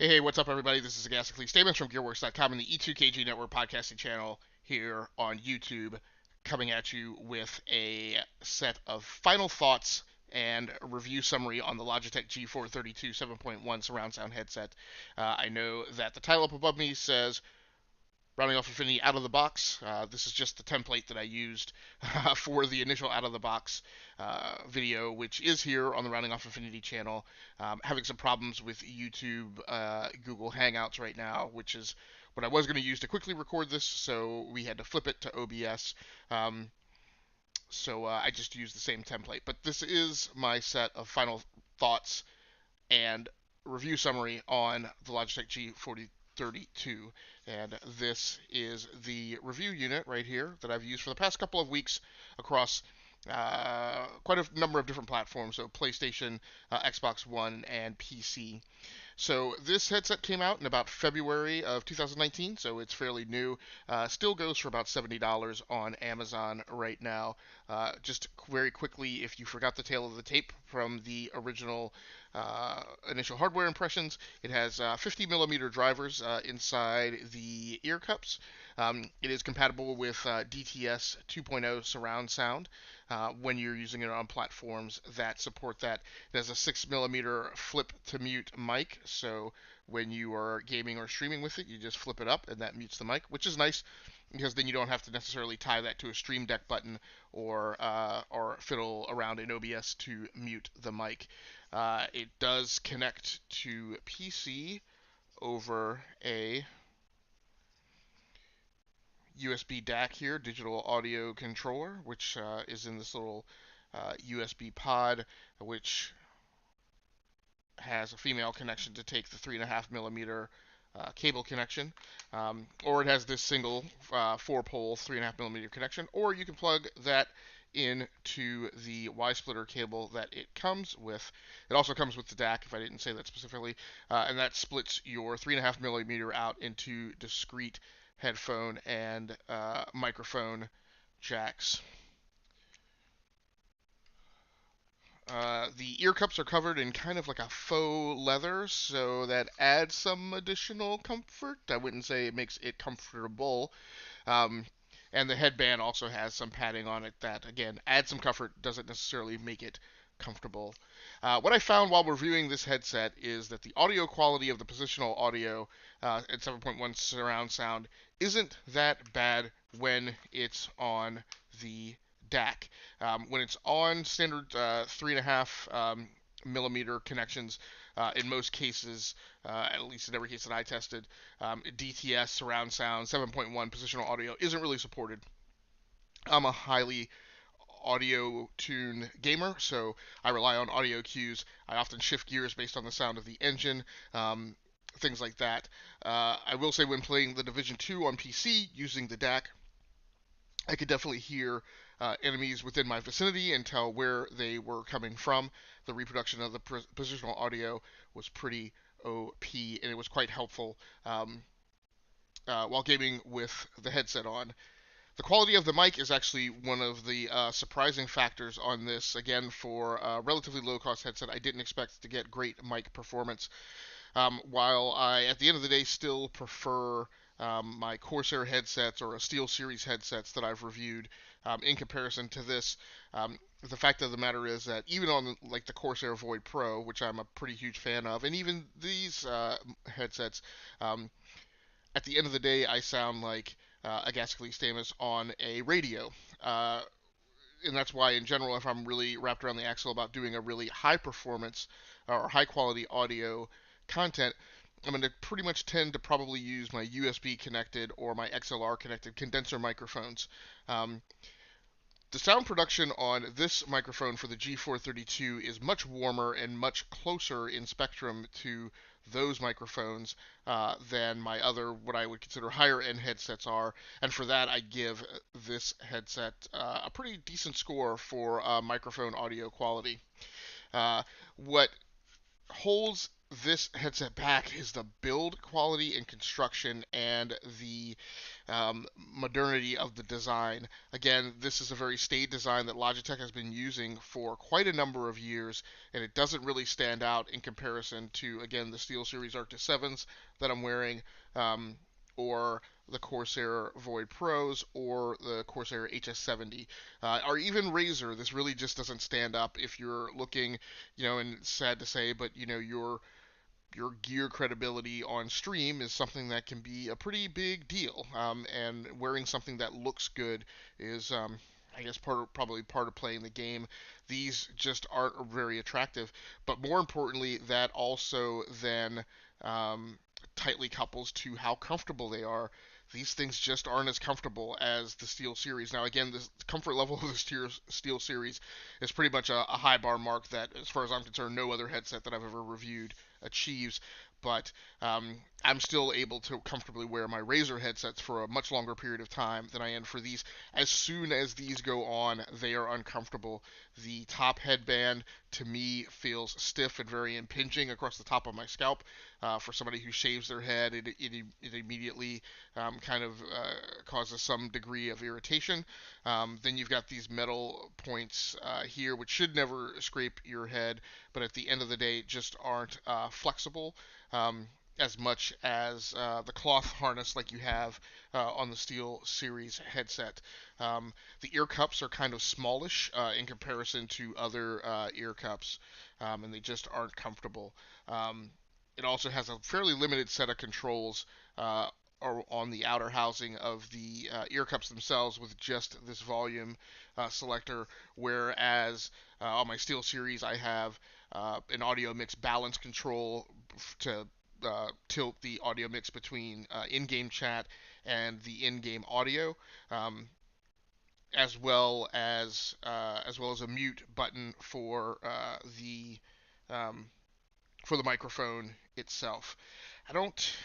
Hey, what's up, everybody? This is Agasically Statements from Gearworks.com and the E2KG Network podcasting channel here on YouTube, coming at you with a set of final thoughts and a review summary on the Logitech G432 7.1 surround sound headset. I know that the title up above me says Rounding Off Infinity out of the box. This is just the template that I used for the initial out of the box video, which is here on the Rounding Off Infinity channel. Having some problems with YouTube Google Hangouts right now, which is what I was going to use to quickly record this, so we had to flip it to OBS. So I just used the same template. But this is my set of final thoughts and review summary on the Logitech G432. And this is the review unit right here that I've used for the past couple of weeks across quite a number of different platforms, so PlayStation, Xbox One, and PC. So this headset came out in about February of 2019, so it's fairly new. Still goes for about $70 on Amazon right now. Just very quickly, if you forgot the tail of the tape from the original initial hardware impressions, it has 50 millimeter drivers inside the ear cups. It is compatible with DTS 2.0 surround sound when you're using it on platforms that support that. It has a 6 millimeter flip to mute mic, so when you are gaming or streaming with it, you just flip it up and that mutes the mic, which is nice because then you don't have to necessarily tie that to a Stream Deck button or fiddle around in OBS to mute the mic. It does connect to PC over a USB DAC here, digital audio controller, which is in this little USB pod, which has a female connection to take the 3.5 millimeter cable connection, or it has this single 4-pole 3.5 millimeter connection, or you can plug that into the Y-splitter cable that it comes with. It also comes with the DAC, if I didn't say that specifically, and that splits your 3.5 millimeter out into discrete headphone and microphone jacks. The ear cups are covered in kind of like a faux leather, so that adds some additional comfort. I wouldn't say it makes it comfortable. Um, and the headband also has some padding on it that, again, adds some comfort, doesn't necessarily make it comfortable. What I found while reviewing this headset is that the audio quality of the positional audio at 7.1 surround sound isn't that bad when it's on the DAC. When it's on standard 3.5 millimeter connections, in most cases, at least in every case that I tested, DTS surround sound 7.1 positional audio isn't really supported. I'm a highly audio tune gamer, so I rely on audio cues. I often shift gears based on the sound of the engine, things like that. I will say when playing the Division 2 on PC using the DAC, I could definitely hear enemies within my vicinity and tell where they were coming from. The reproduction of the positional audio was pretty OP, and it was quite helpful while gaming with the headset on. The quality of the mic is actually one of the surprising factors on this. Again, for a relatively low-cost headset, I didn't expect to get great mic performance. While I, at the end of the day, still prefer my Corsair headsets or a SteelSeries headsets that I've reviewed in comparison to this. The fact of the matter is that even on like the Corsair Void Pro, which I'm a pretty huge fan of, and even these headsets, at the end of the day, I sound like Agasically Stamus on a radio. And that's why, in general, if I'm really wrapped around the axle about doing a really high performance or high quality audio content, I'm going to pretty much tend to probably use my USB connected or my XLR connected condenser microphones. The sound production on this microphone for the G432 is much warmer and much closer in spectrum to those microphones than my other, what I would consider higher end headsets are. And for that, I give this headset a pretty decent score for microphone audio quality. What holds this headset back is the build quality and construction and the modernity of the design. Again, this is a very staid design that Logitech has been using for quite a number of years, and it doesn't really stand out in comparison to, again, the SteelSeries Arctis 7s that I'm wearing, or the Corsair Void Pros, or the Corsair HS70, or even Razer. This really just doesn't stand up if you're looking, and it's sad to say, but your gear credibility on stream is something that can be a pretty big deal. And wearing something that looks good is, I guess, probably part of playing the game. These just aren't very attractive. But more importantly, that also then um, tightly couples to how comfortable they are. These things just aren't as comfortable as the Steel Series. Now, again, the comfort level of the Steel Series is pretty much a high bar mark that, as far as I'm concerned, no other headset that I've ever reviewed achieves. But I'm still able to comfortably wear my Razer headsets for a much longer period of time than I am for these. As soon as these go on, they are uncomfortable. The top headband, to me, feels stiff and very impinging across the top of my scalp. For somebody who shaves their head, it immediately kind of causes some degree of irritation. Then you've got these metal points here, which should never scrape your head, but at the end of the day, just aren't flexible um, as much as the cloth harness like you have on the Steel Series headset. The ear cups are kind of smallish in comparison to other ear cups, and they just aren't comfortable. It also has a fairly limited set of controls on the outer housing of the ear cups themselves with just this volume selector, whereas on my Steel Series I have an audio mix balance control to tilt the audio mix between in-game chat and the in-game audio, um, as well as a mute button um, for the microphone itself. I don't.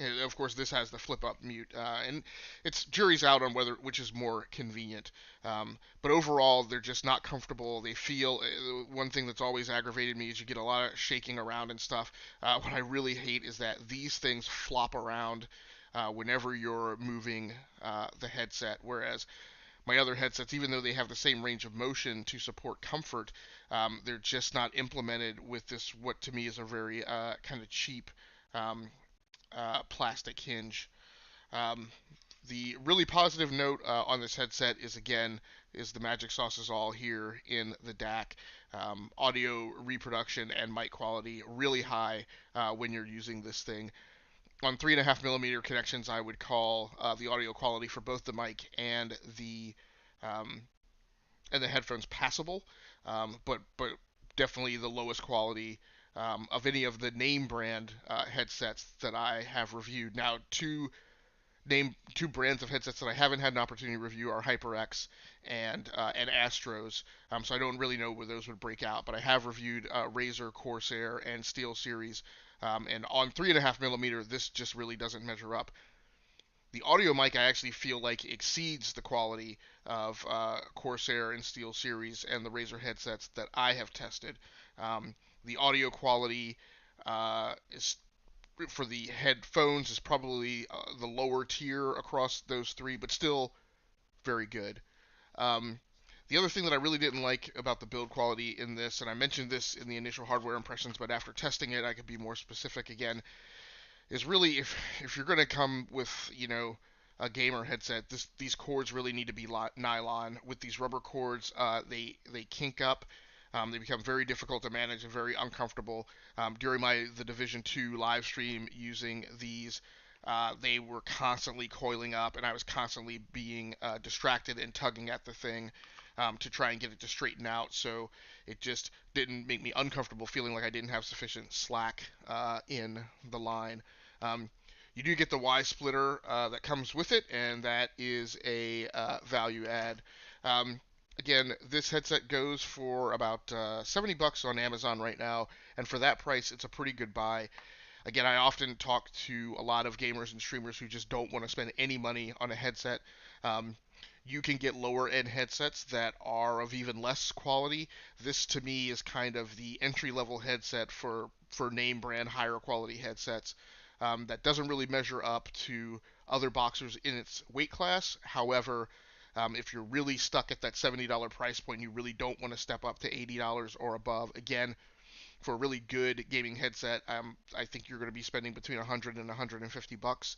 And of course, this has the flip-up mute, and it's jury's out on which is more convenient. But overall, they're just not comfortable. They feel one thing that's always aggravated me is you get a lot of shaking around and stuff. What I really hate is that these things flop around whenever you're moving the headset, whereas my other headsets, even though they have the same range of motion to support comfort, they're just not implemented with this, what to me is a very kind of cheap um, plastic hinge. Um, the really positive note on this headset is, again, is the magic sauce is all here in the DAC. Audio reproduction and mic quality really high when you're using this thing. On 3.5 millimeter connections, I would call the audio quality for both the mic um, and the headphones passable, but definitely the lowest quality of any of the name brand headsets that I have reviewed. Now, two brands of headsets that I haven't had an opportunity to review are HyperX and Astros. So I don't really know where those would break out, but I have reviewed Razer, Corsair, and Steel Series. And on 3.5 millimeter, this just really doesn't measure up. The audio mic I actually feel like exceeds the quality of Corsair and Steel Series and the Razer headsets that I have tested. The audio quality is for the headphones is probably the lower tier across those three, but still very good. Um, the other thing that I really didn't like about the build quality in this, and I mentioned this in the initial hardware impressions, but after testing it, I could be more specific again, is really if you're going to come with a gamer headset, these cords really need to be nylon. With these rubber cords, they kink up. They become very difficult to manage and very uncomfortable. During the Division 2 live stream using these, they were constantly coiling up, and I was constantly being distracted and tugging at the thing to try and get it to straighten out. So it just didn't make me uncomfortable, feeling like I didn't have sufficient slack in the line. Um, you do get the Y splitter that comes with it, and that is a value add. Um, Again, this headset goes for about $70 on Amazon right now, and for that price, it's a pretty good buy. Again, I often talk to a lot of gamers and streamers who just don't want to spend any money on a headset. Um, you can get lower end headsets that are of even less quality. This to me is kind of the entry level headset for name brand higher quality headsets. that doesn't really measure up to other boxers in its weight class. However, if you're really stuck at that $70 price point, you really don't want to step up to $80 or above. Again, for a really good gaming headset, I think you're going to be spending between 100 and 150 bucks.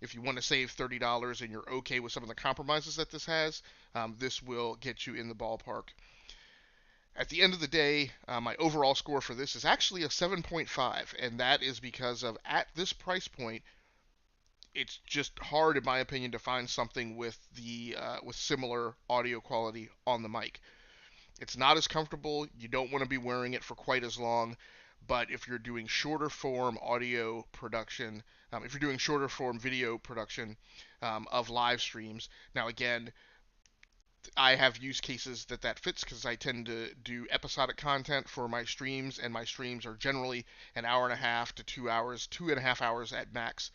If you want to save $30 and you're okay with some of the compromises that this has, this will get you in the ballpark. At the end of the day, my overall score for this is actually a 7.5, and that is because of at this price point, it's just hard, in my opinion, to find something with similar audio quality on the mic. It's not as comfortable. You don't want to be wearing it for quite as long. But if you're doing shorter form audio production, if you're doing shorter form video production of live streams, now again, I have use cases that fits because I tend to do episodic content for my streams, and my streams are generally an hour and a half to 2 hours, 2.5 hours at max.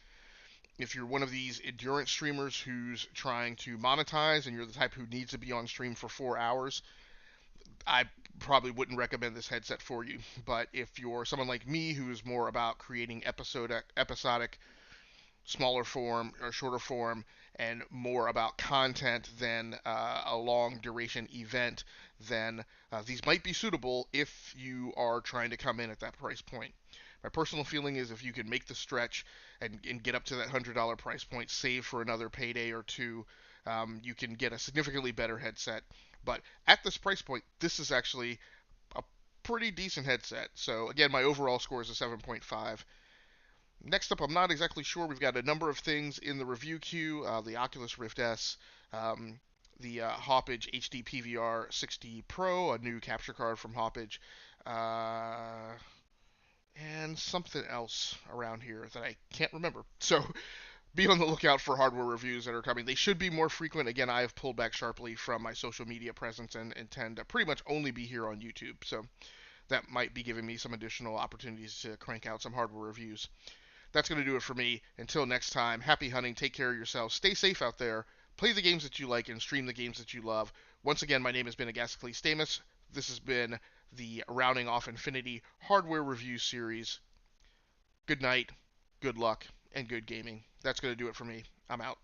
If you're one of these endurance streamers who's trying to monetize and you're the type who needs to be on stream for 4 hours, I probably wouldn't recommend this headset for you. But if you're someone like me who's more about creating episodic, smaller form or shorter form, and more about content than a long duration event, then these might be suitable if you are trying to come in at that price point. My personal feeling is if you can make the stretch and get up to that $100 price point, save for another payday or two, you can get a significantly better headset. But at this price point, this is actually a pretty decent headset. So again, my overall score is a 7.5. Next up, I'm not exactly sure. We've got a number of things in the review queue. The Oculus Rift S, the Hauppauge HD PVR 60 Pro, a new capture card from Hauppauge, and something else around here that I can't remember. So be on the lookout for hardware reviews that are coming. They should be more frequent. Again, I have pulled back sharply from my social media presence and intend to pretty much only be here on YouTube. So that might be giving me some additional opportunities to crank out some hardware reviews. That's going to do it for me. Until next time, happy hunting, take care of yourselves, stay safe out there, play the games that you like, and stream the games that you love. Once again, my name has been Agasicles Stamus. This has been the Rounding Off Infinity Hardware Review Series. Good night, good luck, and good gaming. That's going to do it for me. I'm out.